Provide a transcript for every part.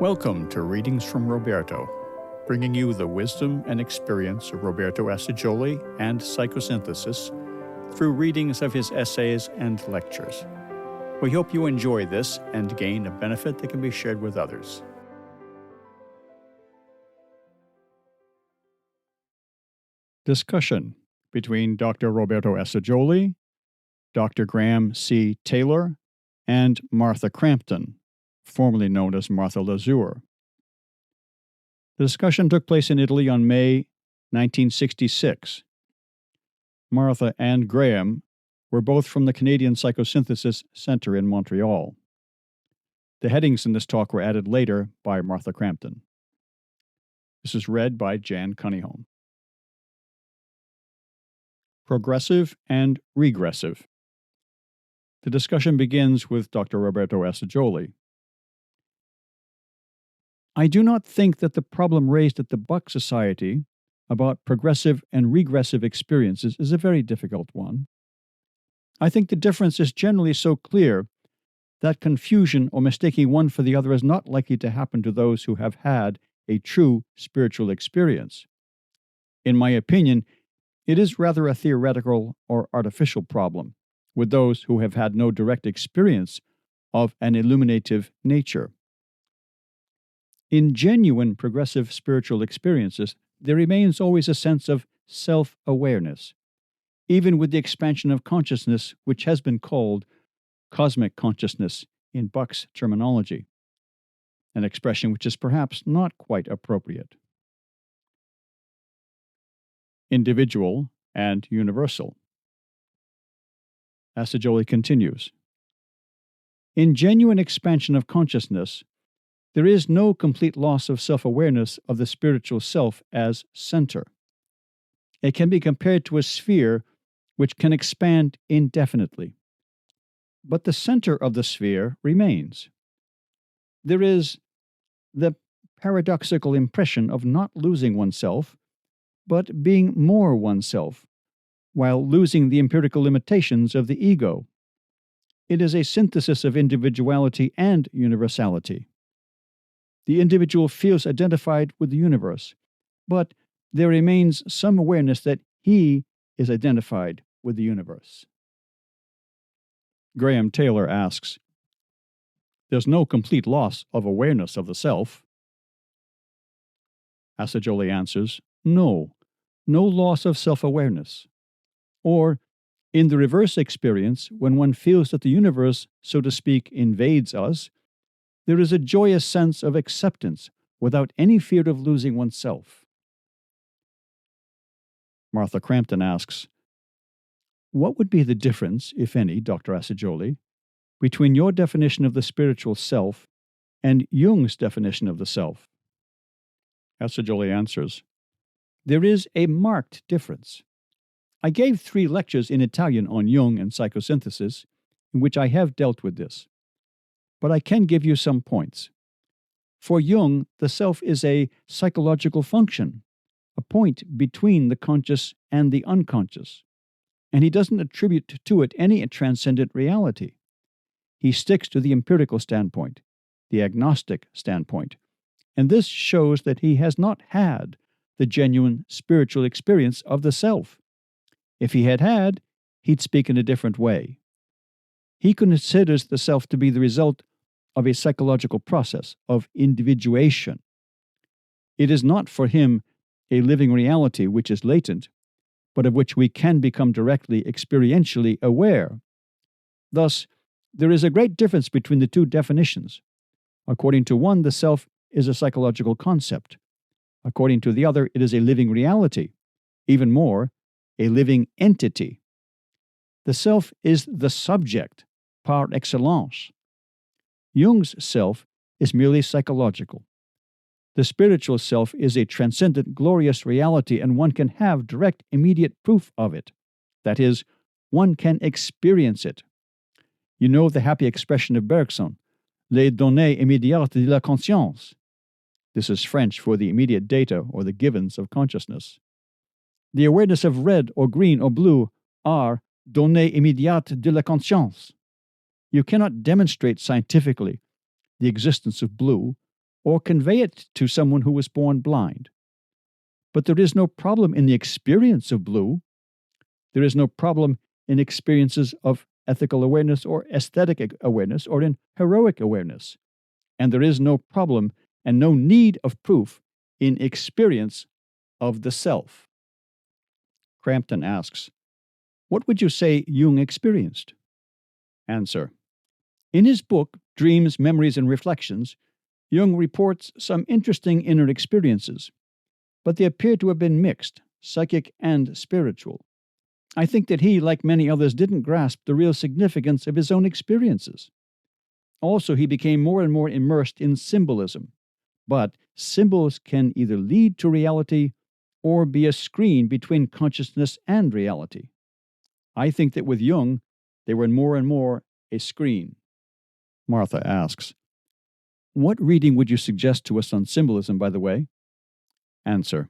Welcome to Readings from Roberto, bringing you the wisdom and experience of Roberto Assagioli and Psychosynthesis through readings of his essays and lectures. We hope you enjoy this and gain a benefit that can be shared with others. Discussion between Dr. Roberto Assagioli, Dr. Graham C. Taylor, and Martha Crampton, formerly known as Martha Lazur. The discussion took place in Italy on May 1966. Martha and Graham were both from the Canadian Psychosynthesis Center in Montreal. The headings in this talk were added later by Martha Crampton. This is read by Jan Cunningham. Progressive and regressive. The discussion begins with Dr. Roberto Assagioli. I do not think that the problem raised at the Buck Society about progressive and regressive experiences is a very difficult one. I think the difference is generally so clear that confusion or mistaking one for the other is not likely to happen to those who have had a true spiritual experience. In my opinion, it is rather a theoretical or artificial problem with those who have had no direct experience of an illuminative nature. In genuine progressive spiritual experiences, there remains always a sense of self-awareness, even with the expansion of consciousness, which has been called cosmic consciousness in Buck's terminology, an expression which is perhaps not quite appropriate. Individual and universal. Assagioli continues. In genuine expansion of consciousness, there is no complete loss of self-awareness of the spiritual self as center. It can be compared to a sphere which can expand indefinitely. But the center of the sphere remains. There is the paradoxical impression of not losing oneself, but being more oneself, while losing the empirical limitations of the ego. It is a synthesis of individuality and universality. The individual feels identified with the universe, but there remains some awareness that he is identified with the universe. Graham Taylor asks, there's no complete loss of awareness of the self? Assagioli answers, no loss of self-awareness. Or, in the reverse experience, when one feels that the universe, so to speak, invades us, there is a joyous sense of acceptance without any fear of losing oneself. Martha Crampton asks, what would be the difference, if any, Dr. Assagioli, between your definition of the spiritual self and Jung's definition of the self? Assagioli answers, there is a marked difference. I gave 3 lectures in Italian on Jung and psychosynthesis, in which I have dealt with this. But I can give you some points. For Jung, the self is a psychological function, a point between the conscious and the unconscious, and he doesn't attribute to it any transcendent reality. He sticks to the empirical standpoint, the agnostic standpoint, and this shows that he has not had the genuine spiritual experience of the self. If he had, he'd speak in a different way. He considers the self to be the result of a psychological process of individuation. It is not for him a living reality which is latent, but of which we can become directly experientially aware. Thus, there is a great difference between the 2 definitions. According to one, the self is a psychological concept. According to the other, it is a living reality. Even more, a living entity. The self is the subject, par excellence. Jung's self is merely psychological. The spiritual self is a transcendent, glorious reality, and one can have direct, immediate proof of it. That is, one can experience it. You know the happy expression of Bergson, les données immédiates de la conscience. This is French for the immediate data or the givens of consciousness. The awareness of red or green or blue are données immédiates de la conscience. You cannot demonstrate scientifically the existence of blue or convey it to someone who was born blind. But there is no problem in the experience of blue. There is no problem in experiences of ethical awareness or aesthetic awareness or in heroic awareness. And there is no problem and no need of proof in experience of the self. Crampton asks, what would you say Jung experienced? Answer. In his book, Dreams, Memories, and Reflections, Jung reports some interesting inner experiences, but they appear to have been mixed, psychic and spiritual. I think that he, like many others, didn't grasp the real significance of his own experiences. Also, he became more and more immersed in symbolism, but symbols can either lead to reality or be a screen between consciousness and reality. I think that with Jung, they were more and more a screen. Martha asks, what reading would you suggest to us on symbolism, by the way? Answer.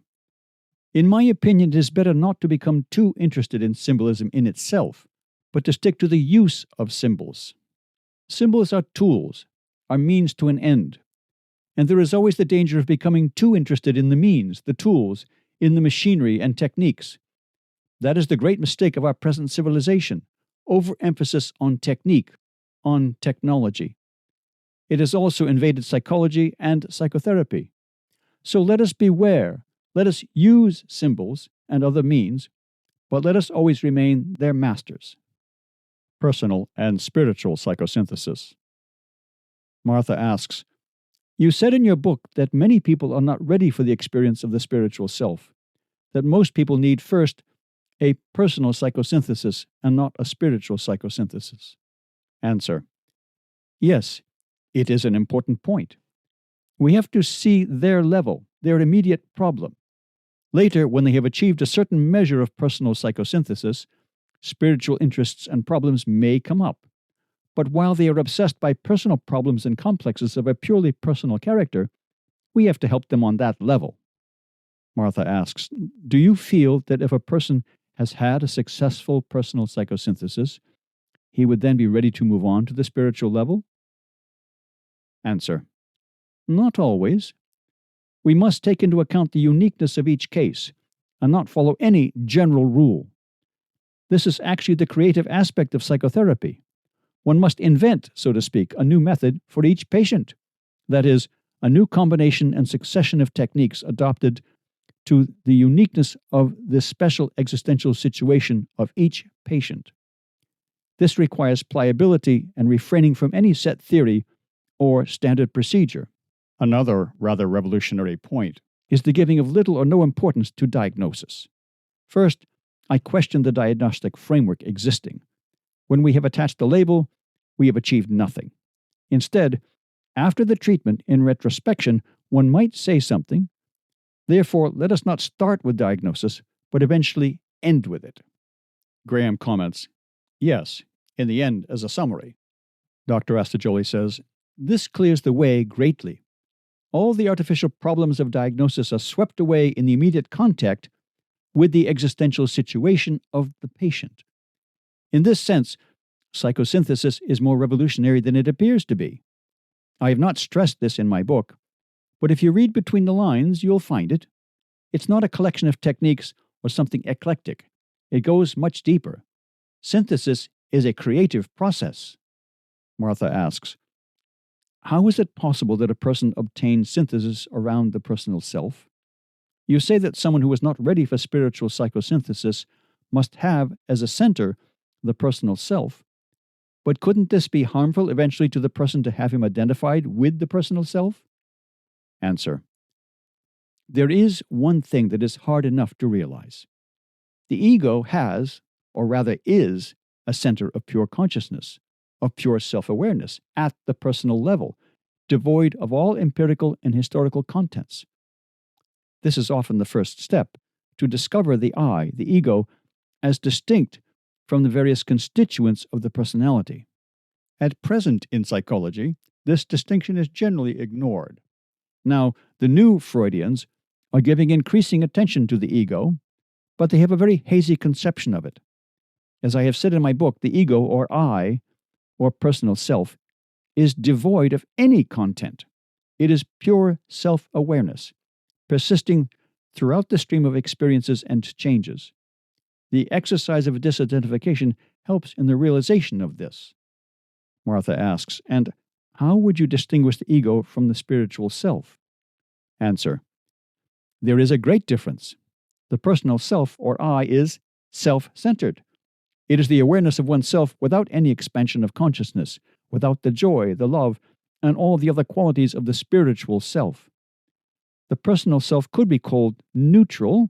In my opinion, it is better not to become too interested in symbolism in itself, but to stick to the use of symbols. Symbols are tools, are means to an end. And there is always the danger of becoming too interested in the means, the tools, in the machinery and techniques. That is the great mistake of our present civilization, overemphasis on technique, on technology. It has also invaded psychology and psychotherapy. So let us beware, let us use symbols and other means, but let us always remain their masters. Personal and spiritual psychosynthesis. Martha asks, you said in your book that many people are not ready for the experience of the spiritual self, that most people need first a personal psychosynthesis and not a spiritual psychosynthesis. Answer. Yes, it is an important point. We have to see their level, their immediate problem. Later, when they have achieved a certain measure of personal psychosynthesis, spiritual interests and problems may come up. But while they are obsessed by personal problems and complexes of a purely personal character, we have to help them on that level. Martha asks, do you feel that if a person has had a successful personal psychosynthesis, he would then be ready to move on to the spiritual level? Answer. Not always. We must take into account the uniqueness of each case and not follow any general rule. This is actually the creative aspect of psychotherapy. One must invent, so to speak, a new method for each patient. That is, a new combination and succession of techniques adopted to the uniqueness of the special existential situation of each patient. This requires pliability and refraining from any set theory or standard procedure. Another rather revolutionary point is the giving of little or no importance to diagnosis. First, I question the diagnostic framework existing. When we have attached a label, we have achieved nothing. Instead, after the treatment, in retrospection, one might say something. Therefore, let us not start with diagnosis, but eventually end with it. Graham comments, yes, in the end as a summary. Dr. Assagioli says, this clears the way greatly. All the artificial problems of diagnosis are swept away in the immediate contact with the existential situation of the patient. In this sense, psychosynthesis is more revolutionary than it appears to be. I have not stressed this in my book, but if you read between the lines, you'll find it. It's not a collection of techniques or something eclectic. It goes much deeper. Synthesis is a creative process. Martha asks, how is it possible that a person obtains synthesis around the personal self? You say that someone who is not ready for spiritual psychosynthesis must have, as a center, the personal self. But couldn't this be harmful eventually to the person to have him identified with the personal self? Answer. There is one thing that is hard enough to realize. The ego has, or rather is, a center of pure consciousness, of pure self-awareness, at the personal level, devoid of all empirical and historical contents. This is often the first step, to discover the I, the ego, as distinct from the various constituents of the personality. At present in psychology, this distinction is generally ignored. Now, the new Freudians are giving increasing attention to the ego, but they have a very hazy conception of it. As I have said in my book, the ego, or I, or personal self, is devoid of any content. It is pure self-awareness, persisting throughout the stream of experiences and changes. The exercise of disidentification helps in the realization of this. Martha asks, and how would you distinguish the ego from the spiritual self? Answer: there is a great difference. The personal self, or I, is self-centered. It is the awareness of oneself without any expansion of consciousness, without the joy, the love, and all the other qualities of the spiritual self. The personal self could be called neutral,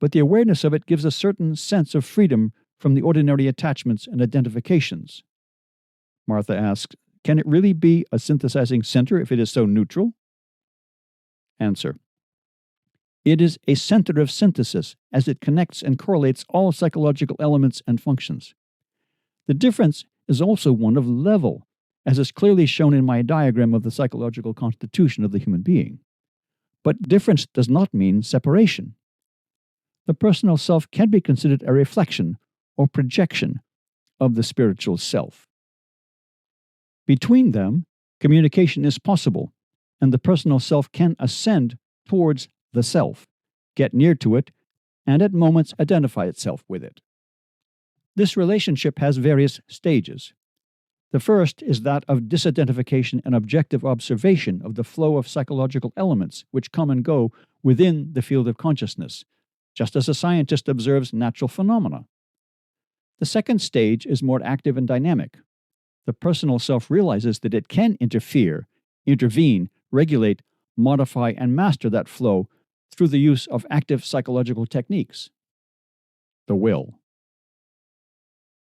but the awareness of it gives a certain sense of freedom from the ordinary attachments and identifications. Martha asks, can it really be a synthesizing center if it is so neutral? Answer: it is a center of synthesis as it connects and correlates all psychological elements and functions. The difference is also one of level, as is clearly shown in my diagram of the psychological constitution of the human being. But difference does not mean separation. The personal self can be considered a reflection or projection of the spiritual self. Between them, communication is possible, and the personal self can ascend towards the self, get near to it, and at moments identify itself with it. This relationship has various stages. The first is that of disidentification and objective observation of the flow of psychological elements which come and go within the field of consciousness, just as a scientist observes natural phenomena. The second stage is more active and dynamic. The personal self realizes that it can interfere, intervene, regulate, modify, and master that flow through the use of active psychological techniques. The will.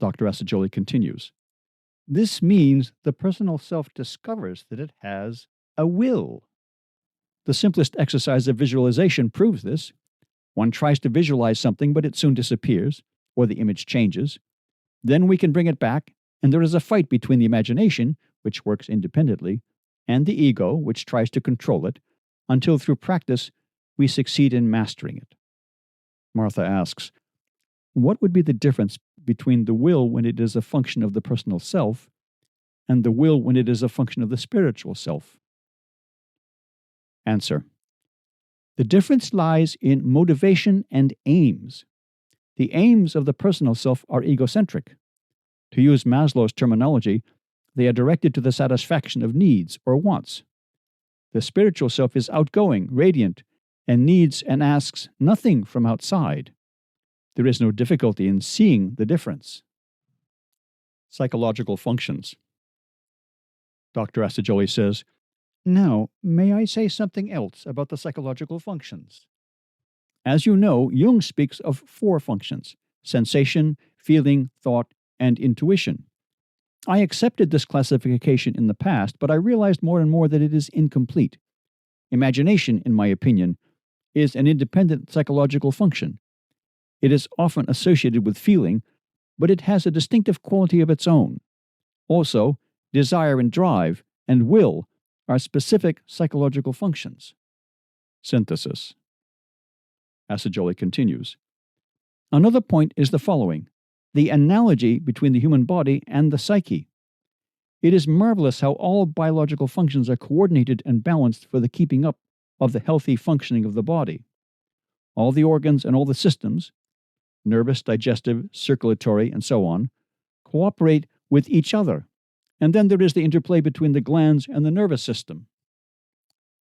Dr. Assagioli continues. This means the personal self discovers that it has a will. The simplest exercise of visualization proves this. One tries to visualize something, but it soon disappears, or the image changes. Then we can bring it back, and there is a fight between the imagination, which works independently, and the ego, which tries to control it, until through practice we succeed in mastering it. Martha asks, what would be the difference between the will when it is a function of the personal self and the will when it is a function of the spiritual self? Answer: the difference lies in motivation and aims. The aims of the personal self are egocentric. To use Maslow's terminology, they are directed to the satisfaction of needs or wants. The spiritual self is outgoing, radiant, and needs and asks nothing from outside. There is no difficulty in seeing the difference. Psychological functions. Dr. Assagioli says, now, may I say something else about the psychological functions? As you know, Jung speaks of 4 functions: sensation, feeling, thought, and intuition. I accepted this classification in the past, but I realized more and more that it is incomplete. Imagination, in my opinion, is an independent psychological function. It is often associated with feeling, but it has a distinctive quality of its own. Also, desire and drive and will are specific psychological functions. Synthesis. Assagioli continues. Another point is the following: the analogy between the human body and the psyche. It is marvelous how all biological functions are coordinated and balanced for the keeping up of the healthy functioning of the body. All the organs and all the systems, nervous, digestive, circulatory, and so on, cooperate with each other. And then there is the interplay between the glands and the nervous system.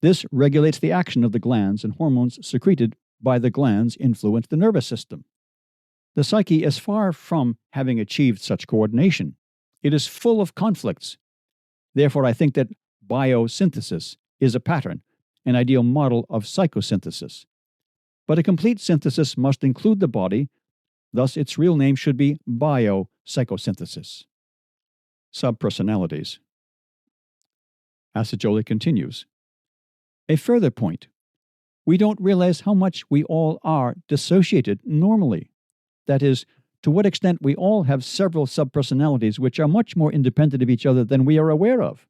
This regulates the action of the glands, and hormones secreted by the glands influence the nervous system. The psyche is far from having achieved such coordination. It is full of conflicts. Therefore, I think that biosynthesis is a pattern, an ideal model of psychosynthesis. But a complete synthesis must include the body, thus its real name should be biopsychosynthesis. Subpersonalities. Assagioli continues. A further point. We don't realize how much we all are dissociated normally. That is, to what extent we all have several subpersonalities which are much more independent of each other than we are aware of.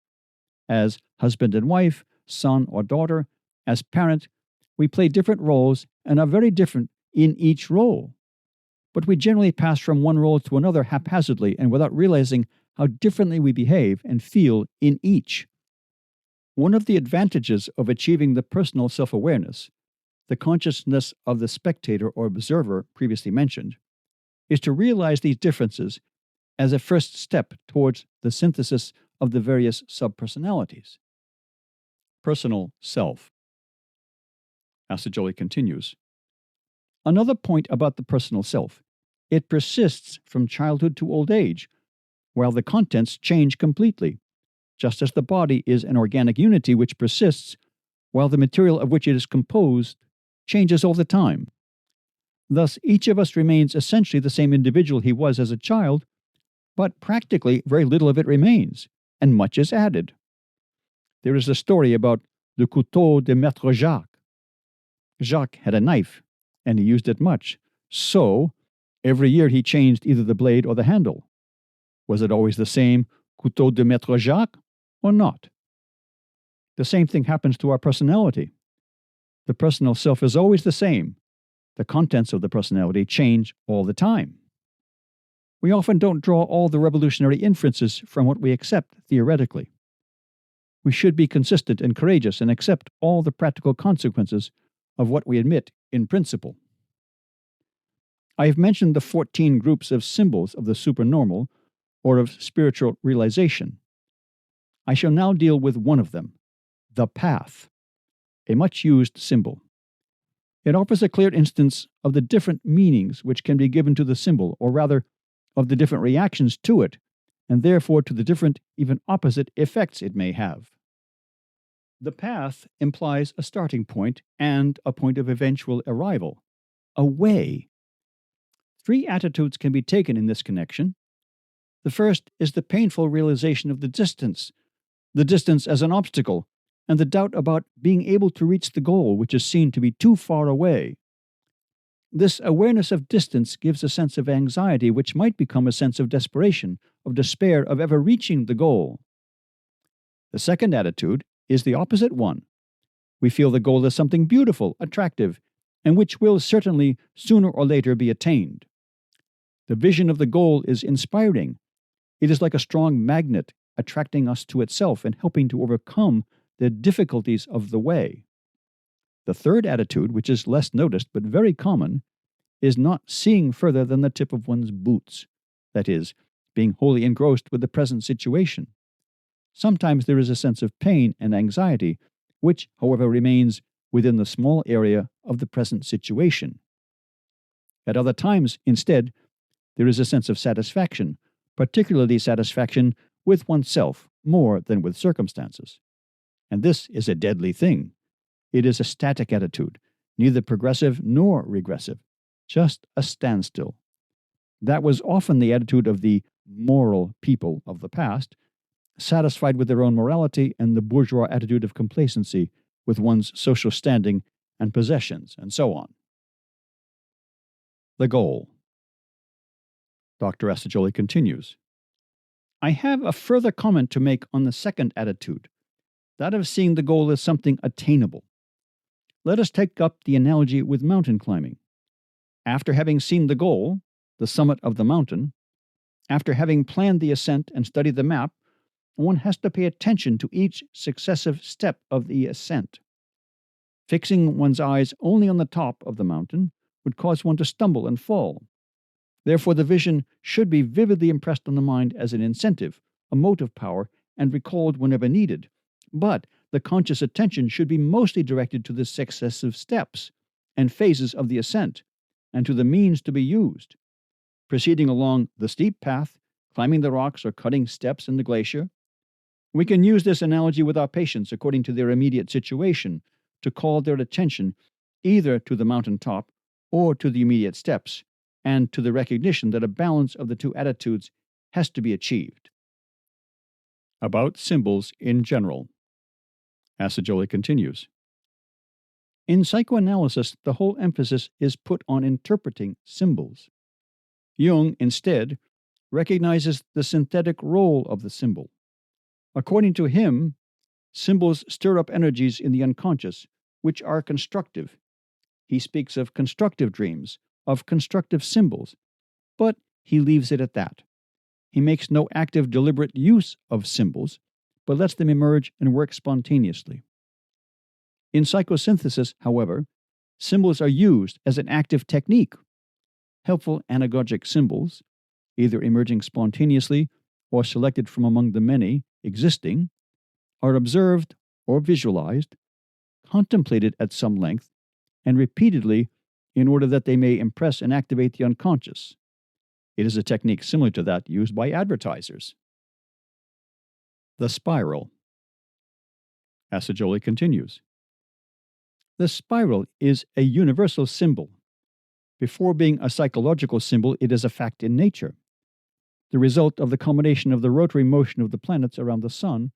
As husband and wife, son or daughter, as parent, we play different roles and are very different in each role. But we generally pass from one role to another haphazardly and without realizing how differently we behave and feel in each. One of the advantages of achieving the personal self-awareness, the consciousness of the spectator or observer previously mentioned, is to realize these differences as a first step towards the synthesis of the various subpersonalities. Personal self. Assagioli continues. Another point about the personal self, it persists from childhood to old age, while the contents change completely, just as the body is an organic unity which persists, while the material of which it is composed changes all the time. Thus, each of us remains essentially the same individual he was as a child, but practically very little of it remains, and much is added. There is a story about le couteau de Maître Jacques. Jacques had a knife, and he used it much, so every year he changed either the blade or the handle. Was it always the same couteau de Maître Jacques, or not? The same thing happens to our personality. The personal self is always the same. The contents of the personality change all the time. We often don't draw all the revolutionary inferences from what we accept theoretically. We should be consistent and courageous and accept all the practical consequences of what we admit in principle. I have mentioned the 14 groups of symbols of the supernormal or of spiritual realization. I shall now deal with one of them, the path, a much used symbol. It offers a clear instance of the different meanings which can be given to the symbol, or rather, of the different reactions to it, and therefore to the different, even opposite, effects it may have. The path implies a starting point and a point of eventual arrival, a way. 3 attitudes can be taken in this connection. The first is the painful realization of the distance as an obstacle, and the doubt about being able to reach the goal which is seen to be too far away. This awareness of distance gives a sense of anxiety which might become a sense of desperation, of despair of ever reaching the goal. The second attitude is the opposite one. We feel the goal as something beautiful, attractive, and which will certainly sooner or later be attained. The vision of the goal is inspiring. It is like a strong magnet, attracting us to itself and helping to overcome the difficulties of the way. The third attitude, which is less noticed but very common, is not seeing further than the tip of one's boots, that is, being wholly engrossed with the present situation. Sometimes there is a sense of pain and anxiety, which, however, remains within the small area of the present situation. At other times, instead, there is a sense of satisfaction, particularly satisfaction with oneself more than with circumstances. And this is a deadly thing. It is a static attitude, neither progressive nor regressive, just a standstill. That was often the attitude of the moral people of the past, satisfied with their own morality, and the bourgeois attitude of complacency with one's social standing and possessions, and so on. The goal. Dr. Assagioli continues. I have a further comment to make on the second attitude, that of seeing the goal as something attainable. Let us take up the analogy with mountain climbing. After having seen the goal, the summit of the mountain, after having planned the ascent and studied the map, one has to pay attention to each successive step of the ascent. Fixing one's eyes only on the top of the mountain would cause one to stumble and fall. Therefore, the vision should be vividly impressed on the mind as an incentive, a motive power, and recalled whenever needed. But the conscious attention should be mostly directed to the successive steps and phases of the ascent, and to the means to be used. Proceeding along the steep path, climbing the rocks, or cutting steps in the glacier. We can use this analogy with our patients according to their immediate situation to call their attention either to the mountain top or to the immediate steps, and to the recognition that a balance of the two attitudes has to be achieved. About symbols in general. Assagioli continues. In psychoanalysis, the whole emphasis is put on interpreting symbols. Jung, instead, recognizes the synthetic role of the symbol. According to him, symbols stir up energies in the unconscious, which are constructive. He speaks of constructive dreams, of constructive symbols, but he leaves it at that. He makes no active, deliberate use of symbols, but lets them emerge and work spontaneously. In psychosynthesis, however, symbols are used as an active technique. Helpful anagogic symbols, either emerging spontaneously or selected from among the many existing, are observed or visualized, contemplated at some length, and repeatedly in order that they may impress and activate the unconscious. It is a technique similar to that used by advertisers. The spiral. Assagioli continues. The spiral is a universal symbol. Before being a psychological symbol, it is a fact in nature, the result of the combination of the rotary motion of the planets around the Sun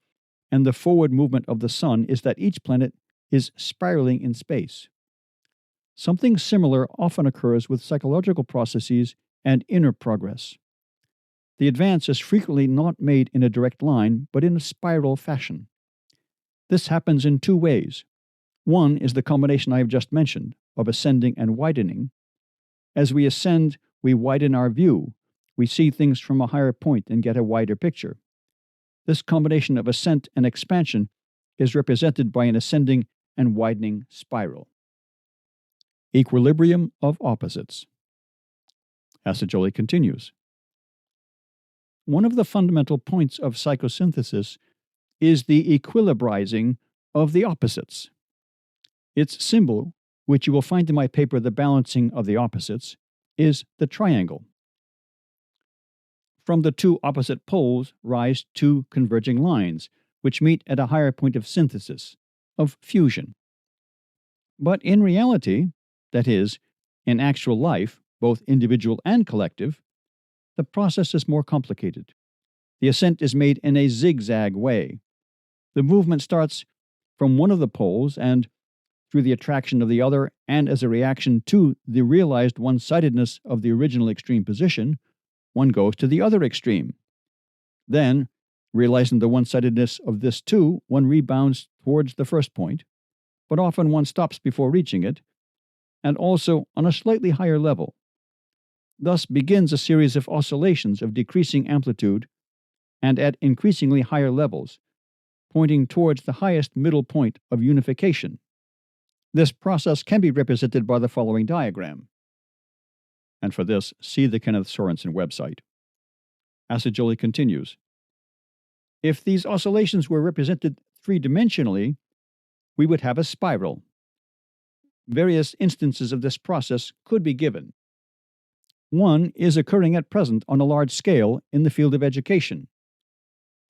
and the forward movement of the Sun is that each planet is spiraling in space. Something similar often occurs with psychological processes and inner progress. The advance is frequently not made in a direct line, but in a spiral fashion. This happens in two ways. One is the combination I have just mentioned, of ascending and widening. As we ascend, we widen our view. We see things from a higher point and get a wider picture. This combination of ascent and expansion is represented by an ascending and widening spiral. Equilibrium of opposites. Assagioli continues. One of the fundamental points of psychosynthesis is the equilibrizing of the opposites. Its symbol, which you will find in my paper The Balancing of the Opposites, is the triangle. From the two opposite poles rise two converging lines, which meet at a higher point of synthesis, of fusion. But in reality, that is, in actual life, both individual and collective, the process is more complicated. The ascent is made in a zigzag way. The movement starts from one of the poles and, through the attraction of the other and as a reaction to the realized one-sidedness of the original extreme position, one goes to the other extreme. Then, realizing the one-sidedness of this too, one rebounds towards the first point, but often one stops before reaching it, and also on a slightly higher level. Thus begins a series of oscillations of decreasing amplitude and at increasingly higher levels, pointing towards the highest middle point of unification. This process can be represented by the following diagram. And for this, see the Kenneth Sorensen website. Assagioli continues. If these oscillations were represented three-dimensionally, we would have a spiral. Various instances of this process could be given. One is occurring at present on a large scale in the field of education.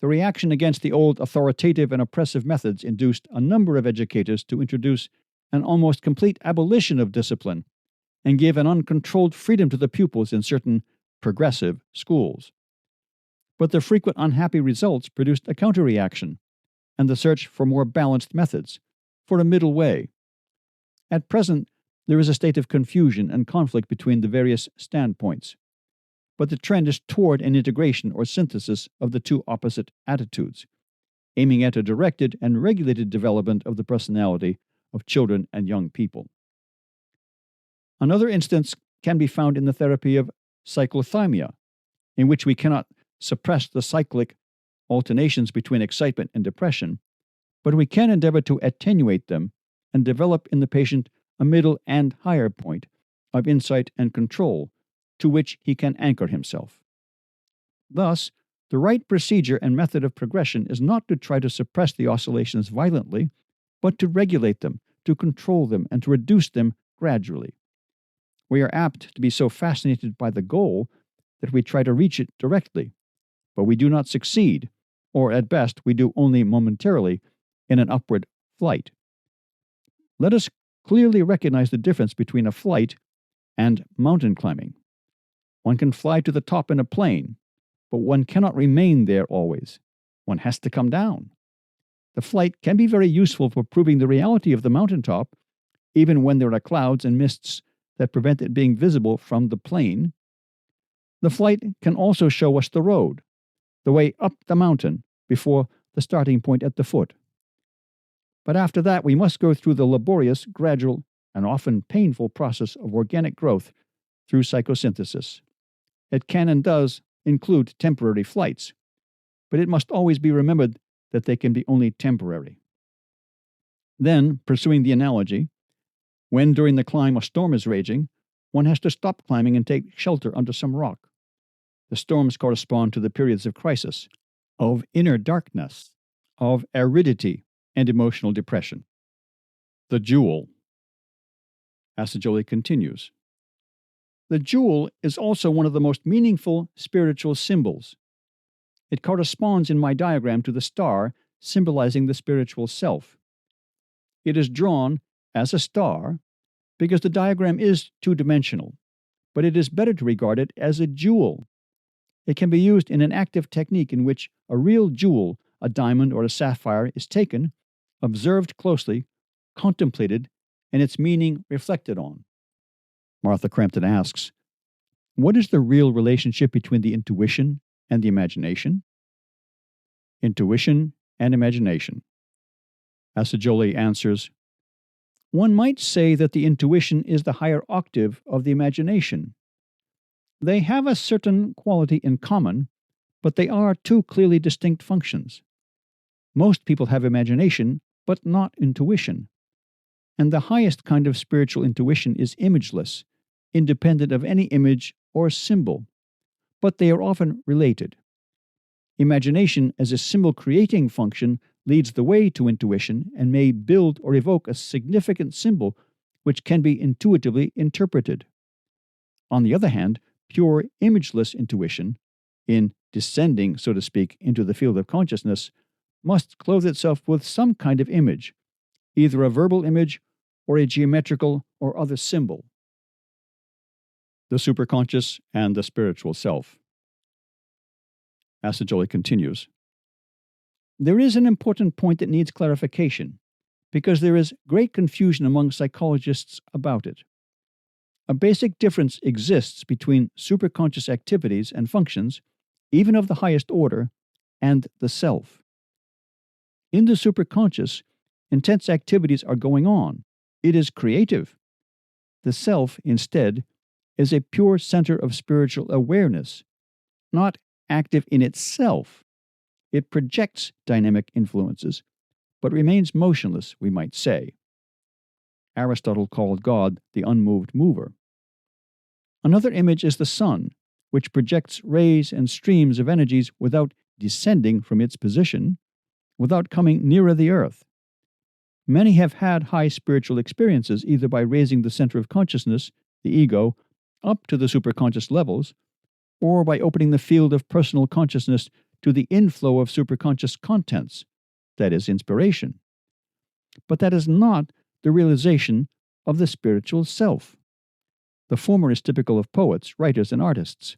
The reaction against the old authoritative and oppressive methods induced a number of educators to introduce an almost complete abolition of discipline and give an uncontrolled freedom to the pupils in certain progressive schools. But the frequent unhappy results produced a counter-reaction and the search for more balanced methods, for a middle way. At present, there is a state of confusion and conflict between the various standpoints, but the trend is toward an integration or synthesis of the two opposite attitudes, aiming at a directed and regulated development of the personality of children and young people. Another instance can be found in the therapy of cyclothymia, in which we cannot suppress the cyclic alternations between excitement and depression, but we can endeavor to attenuate them and develop in the patient a middle and higher point of insight and control to which he can anchor himself. Thus, the right procedure and method of progression is not to try to suppress the oscillations violently, but to regulate them, to control them, and to reduce them gradually. We are apt to be so fascinated by the goal that we try to reach it directly, but we do not succeed, or at best we do only momentarily, in an upward flight. Let us clearly recognize the difference between a flight and mountain climbing. One can fly to the top in a plane, but one cannot remain there always. One has to come down. The flight can be very useful for proving the reality of the mountaintop, even when there are clouds and mists that prevent it being visible from the plane. The flight can also show us the road, the way up the mountain before the starting point at the foot. But after that, we must go through the laborious, gradual, and often painful process of organic growth through psychosynthesis. It can and does include temporary flights, but it must always be remembered that they can be only temporary. Then, pursuing the analogy, when during the climb a storm is raging, one has to stop climbing and take shelter under some rock. The storms correspond to the periods of crisis, of inner darkness, of aridity, and emotional depression. The jewel. Assagioli continues. The jewel is also one of the most meaningful spiritual symbols. It corresponds in my diagram to the star symbolizing the spiritual self. It is drawn as a star because the diagram is two-dimensional, but it is better to regard it as a jewel. It can be used in an active technique in which a real jewel, a diamond or a sapphire, is taken, observed closely, contemplated, and its meaning reflected on. Martha Crampton asks, what is the real relationship between the intuition and the imagination? Intuition and imagination. Assagioli answers, one might say that the intuition is the higher octave of the imagination. They have a certain quality in common, but they are two clearly distinct functions. Most people have imagination, but not intuition. And the highest kind of spiritual intuition is imageless, independent of any image or symbol, but they are often related. Imagination as a symbol-creating function leads the way to intuition and may build or evoke a significant symbol which can be intuitively interpreted. On the other hand, pure imageless intuition, in descending, so to speak, into the field of consciousness, must clothe itself with some kind of image, either a verbal image or a geometrical or other symbol. The superconscious and the spiritual self. Assagioli continues, there is an important point that needs clarification, because there is great confusion among psychologists about it. A basic difference exists between superconscious activities and functions, even of the highest order, and the self. In the superconscious, intense activities are going on. It is creative. The self, instead, is a pure center of spiritual awareness, not active in itself. It projects dynamic influences, but remains motionless, we might say. Aristotle called God the unmoved mover. Another image is the sun, which projects rays and streams of energies without descending from its position, without coming nearer the earth. Many have had high spiritual experiences either by raising the center of consciousness, the ego, up to the superconscious levels, or by opening the field of personal consciousness to the inflow of superconscious contents, that is, inspiration. But that is not the realization of the spiritual self. The former is typical of poets, writers, and artists.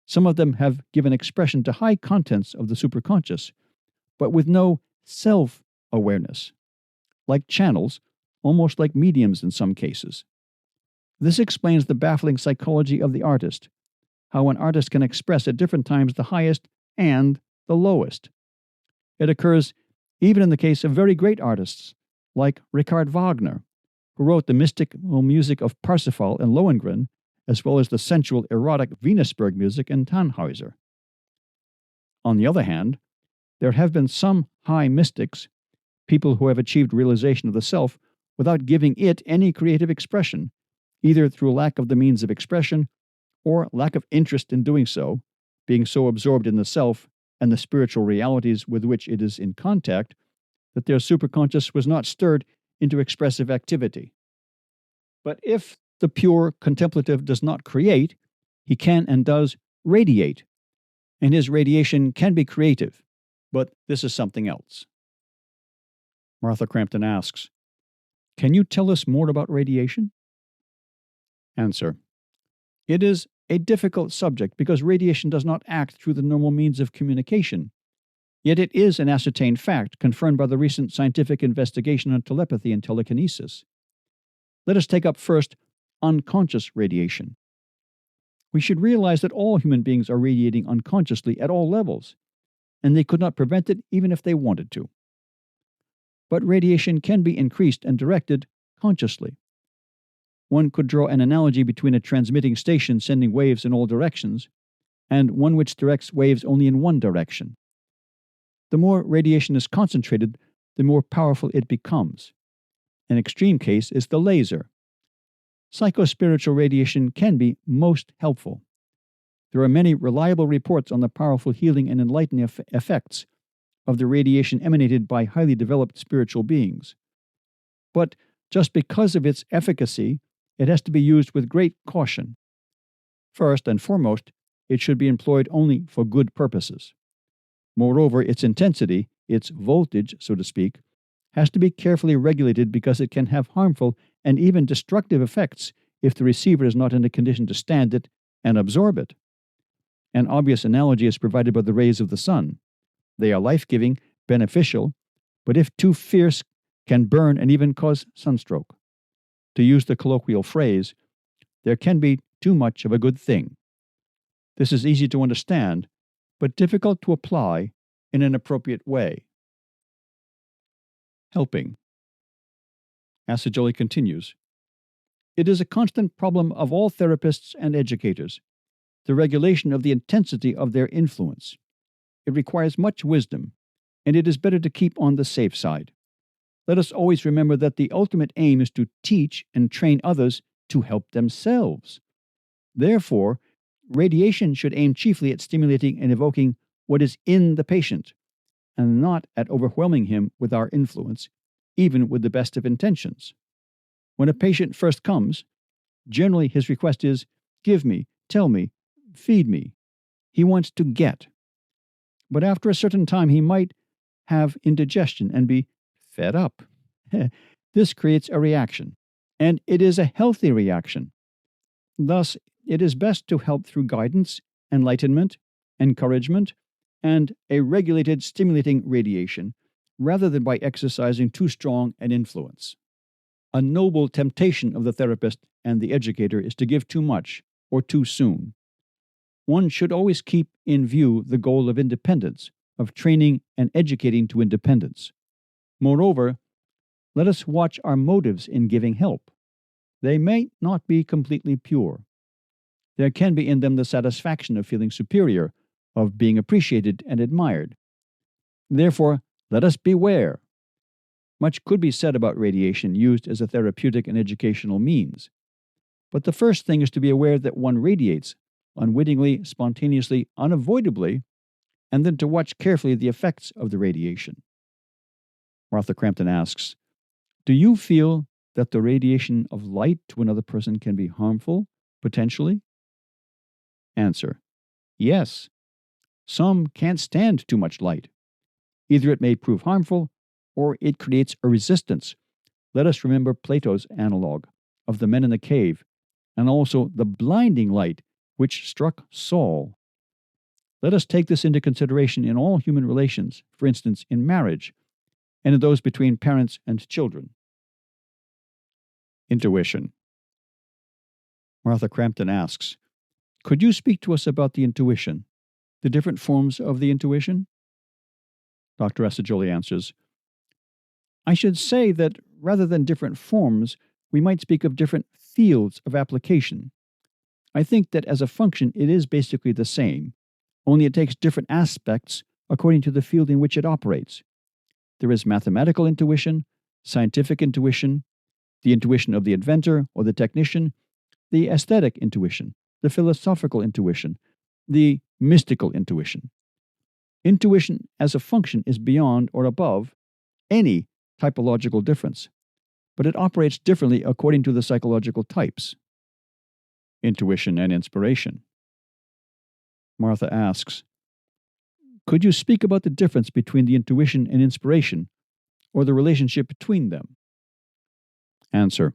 Some of them have given expression to high contents of the superconscious, but with no self-awareness, like channels, almost like mediums in some cases. This explains the baffling psychology of the artist, how an artist can express at different times the highest and the lowest. It occurs even in the case of very great artists, like Richard Wagner, who wrote the mystical music of Parsifal and Lohengrin, as well as the sensual, erotic Venusberg music in Tannhäuser. On the other hand, there have been some high mystics, people who have achieved realization of the self without giving it any creative expression, either through lack of the means of expression or lack of interest in doing so, being so absorbed in the self and the spiritual realities with which it is in contact that their superconscious was not stirred into expressive activity. But if the pure contemplative does not create, he can and does radiate, and his radiation can be creative, but this is something else. Martha Crampton asks, can you tell us more about radiation? Answer. It is a difficult subject because radiation does not act through the normal means of communication. Yet it is an ascertained fact confirmed by the recent scientific investigation on telepathy and telekinesis. Let us take up first unconscious radiation. We should realize that all human beings are radiating unconsciously at all levels, and they could not prevent it even if they wanted to. But radiation can be increased and directed consciously. One could draw an analogy between a transmitting station sending waves in all directions and one which directs waves only in one direction. The more radiation is concentrated, the more powerful it becomes. An extreme case is the laser. Psychospiritual radiation can be most helpful. There are many reliable reports on the powerful healing and enlightening effects of the radiation emanated by highly developed spiritual beings. But just because of its efficacy, it has to be used with great caution. First and foremost, it should be employed only for good purposes. Moreover, its intensity, its voltage, so to speak, has to be carefully regulated because it can have harmful and even destructive effects if the receiver is not in a condition to stand it and absorb it. An obvious analogy is provided by the rays of the sun. They are life-giving, beneficial, but if too fierce, can burn and even cause sunstroke. To use the colloquial phrase, there can be too much of a good thing. This is easy to understand, but difficult to apply in an appropriate way. Helping. Assagioli continues, it is a constant problem of all therapists and educators, the regulation of the intensity of their influence. It requires much wisdom, and it is better to keep on the safe side. Let us always remember that the ultimate aim is to teach and train others to help themselves. Therefore, radiation should aim chiefly at stimulating and evoking what is in the patient, and not at overwhelming him with our influence, even with the best of intentions. When a patient first comes, generally his request is, give me, tell me, feed me. He wants to get. But after a certain time he might have indigestion and be fed up. This creates a reaction, and it is a healthy reaction. Thus, it is best to help through guidance, enlightenment, encouragement, and a regulated stimulating radiation, rather than by exercising too strong an influence. A noble temptation of the therapist and the educator is to give too much or too soon. One should always keep in view the goal of independence, of training and educating to independence. Moreover, let us watch our motives in giving help. They may not be completely pure. There can be in them the satisfaction of feeling superior, of being appreciated and admired. Therefore, let us beware. Much could be said about radiation used as a therapeutic and educational means. But the first thing is to be aware that one radiates, unwittingly, spontaneously, unavoidably, and then to watch carefully the effects of the radiation. Martha Crampton asks, do you feel that the radiation of light to another person can be harmful, potentially? Answer, yes. Some can't stand too much light. Either it may prove harmful, or it creates a resistance. Let us remember Plato's analog of the men in the cave, and also the blinding light which struck Saul. Let us take this into consideration in all human relations, for instance, in marriage, and in those between parents and children. Intuition. Martha Crampton asks, could you speak to us about the intuition, the different forms of the intuition? Dr. Assagioli answers, I should say that rather than different forms, we might speak of different fields of application. I think that as a function it is basically the same, only it takes different aspects according to the field in which it operates. There is mathematical intuition, scientific intuition, the intuition of the inventor or the technician, the aesthetic intuition, the philosophical intuition, the mystical intuition. Intuition as a function is beyond or above any typological difference, but it operates differently according to the psychological types. Intuition and inspiration. Martha asks, could you speak about the difference between the intuition and inspiration, or the relationship between them? Answer,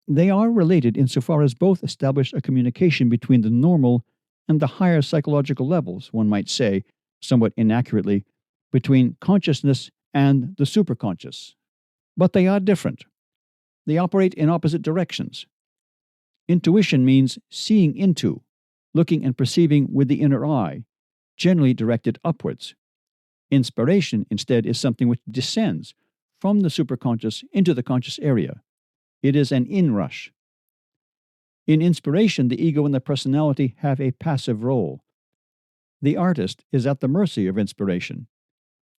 they are related insofar as both establish a communication between the normal and the higher psychological levels, one might say, somewhat inaccurately, between consciousness and the superconscious. But they are different. They operate in opposite directions. Intuition means seeing into, looking and perceiving with the inner eye, generally directed upwards. Inspiration, instead, is something which descends from the superconscious into the conscious area. It is an inrush. In inspiration, the ego and the personality have a passive role. The artist is at the mercy of inspiration.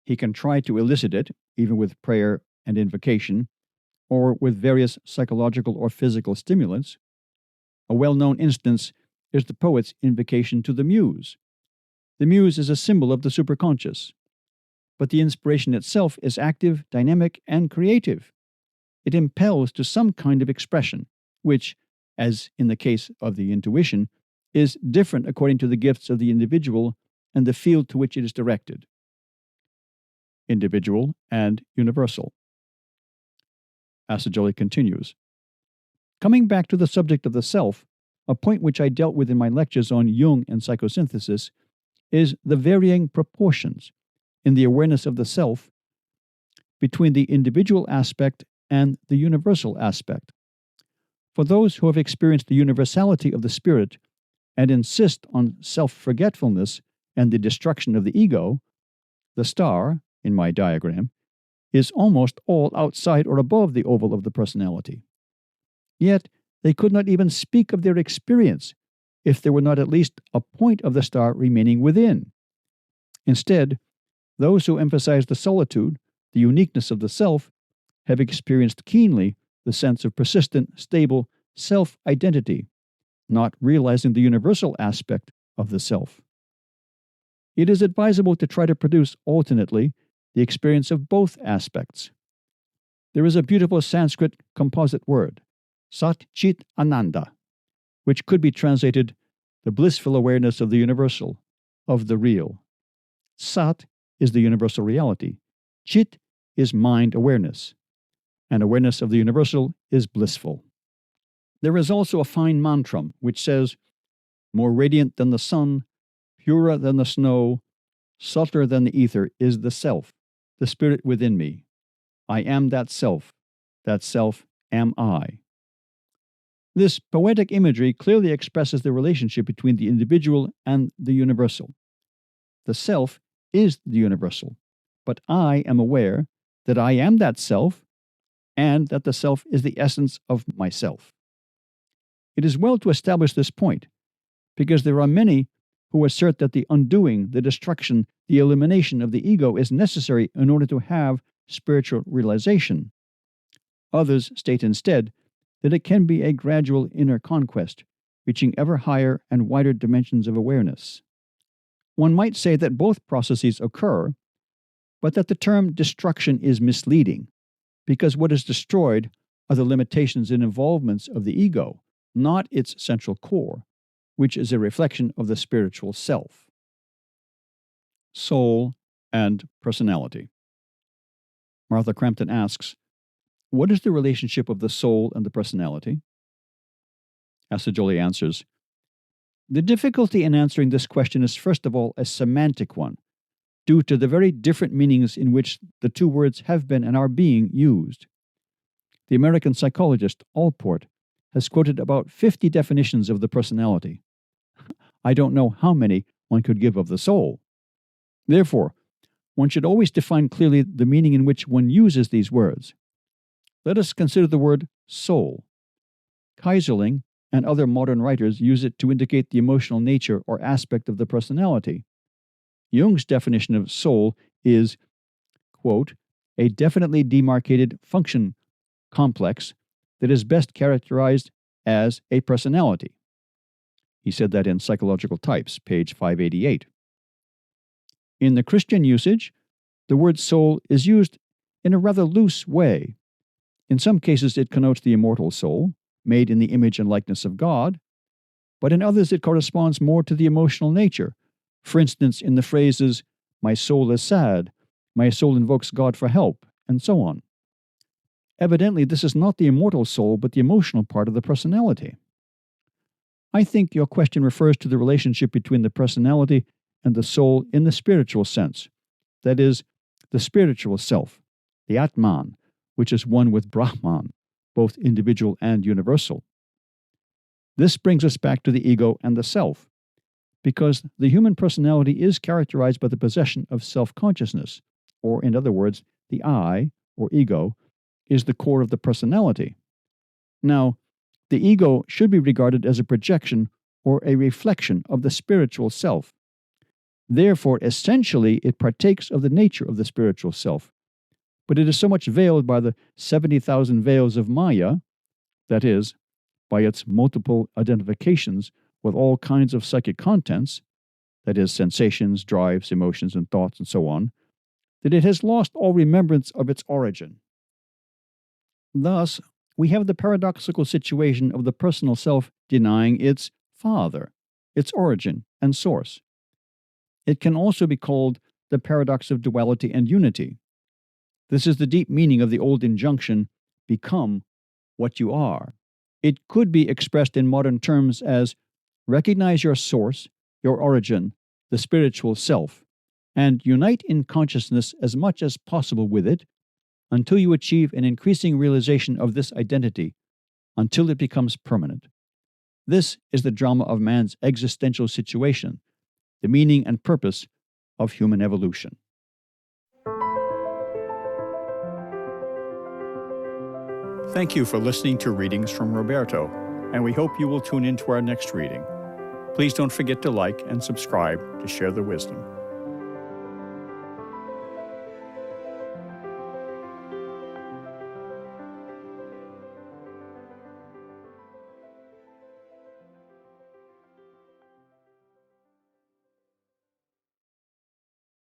He can try to elicit it, even with prayer and invocation, or with various psychological or physical stimulants. A well-known instance is the poet's invocation to the muse. The muse is a symbol of the superconscious, but the inspiration itself is active, dynamic, and creative. It impels to some kind of expression, which, as in the case of the intuition, is different according to the gifts of the individual and the field to which it is directed. Individual and universal. Assagioli continues. Coming back to the subject of the self, a point which I dealt with in my lectures on Jung and psychosynthesis is the varying proportions in the awareness of the self between the individual aspect and the universal aspect. For those who have experienced the universality of the spirit and insist on self-forgetfulness and the destruction of the ego, the star, in my diagram, is almost all outside or above the oval of the personality. Yet they could not even speak of their experience if there were not at least a point of the star remaining within. Instead, those who emphasize the solitude, the uniqueness of the self, have experienced keenly the sense of persistent, stable self-identity, not realizing the universal aspect of the self. It is advisable to try to produce alternately the experience of both aspects. There is a beautiful Sanskrit composite word, Sat Chit Ananda, which could be translated the blissful awareness of the universal, of the real. Sat is the universal reality. Chit is mind awareness, and awareness of the universal is blissful. There is also a fine mantram which says, more radiant than the sun, purer than the snow, subtler than the ether is the self, the spirit within me. I am that self am I. This poetic imagery clearly expresses the relationship between the individual and the universal. The self is the universal, but I am aware that I am that self and that the self is the essence of myself. It is well to establish this point, because there are many who assert that the undoing, the destruction, the elimination of the ego is necessary in order to have spiritual realization. Others state instead that it can be a gradual inner conquest, reaching ever higher and wider dimensions of awareness. One might say that both processes occur, but that the term destruction is misleading, because what is destroyed are the limitations and involvements of the ego, not its central core, which is a reflection of the spiritual self. Soul and personality. Martha Crampton asks, what is the relationship of the soul and the personality? Assagioli answers, the difficulty in answering this question is first of all a semantic one, due to the very different meanings in which the two words have been and are being used. The American psychologist Allport has quoted about 50 definitions of the personality. I don't know how many one could give of the soul. Therefore, one should always define clearly the meaning in which one uses these words. Let us consider the word soul. Kaiserling and other modern writers use it to indicate the emotional nature or aspect of the personality. Jung's definition of soul is, quote, a definitely demarcated function complex that is best characterized as a personality. He said that in Psychological Types, page 588. In the Christian usage, the word soul is used in a rather loose way. In some cases, it connotes the immortal soul, made in the image and likeness of God, but in others it corresponds more to the emotional nature. For instance, in the phrases, my soul is sad, my soul invokes God for help, and so on. Evidently, this is not the immortal soul, but the emotional part of the personality. I think your question refers to the relationship between the personality and the soul in the spiritual sense, that is, the spiritual self, the Atman, which is one with Brahman, both individual and universal. This brings us back to the ego and the self, because the human personality is characterized by the possession of self-consciousness, or in other words, the I, or ego, is the core of the personality. Now, the ego should be regarded as a projection or a reflection of the spiritual self. Therefore, essentially, it partakes of the nature of the spiritual self. But it is so much veiled by the 70,000 veils of Maya, that is, by its multiple identifications with all kinds of psychic contents, that is, sensations, drives, emotions, and thoughts, and so on, that it has lost all remembrance of its origin. Thus, we have the paradoxical situation of the personal self denying its father, its origin and source. It can also be called the paradox of duality and unity. This is the deep meaning of the old injunction, become what you are. It could be expressed in modern terms as recognize your source, your origin, the spiritual self, and unite in consciousness as much as possible with it until you achieve an increasing realization of this identity, until it becomes permanent. This is the drama of man's existential situation, the meaning and purpose of human evolution. Thank you for listening to Readings from Roberto, and we hope you will tune in to our next reading. Please don't forget to like and subscribe to share the wisdom.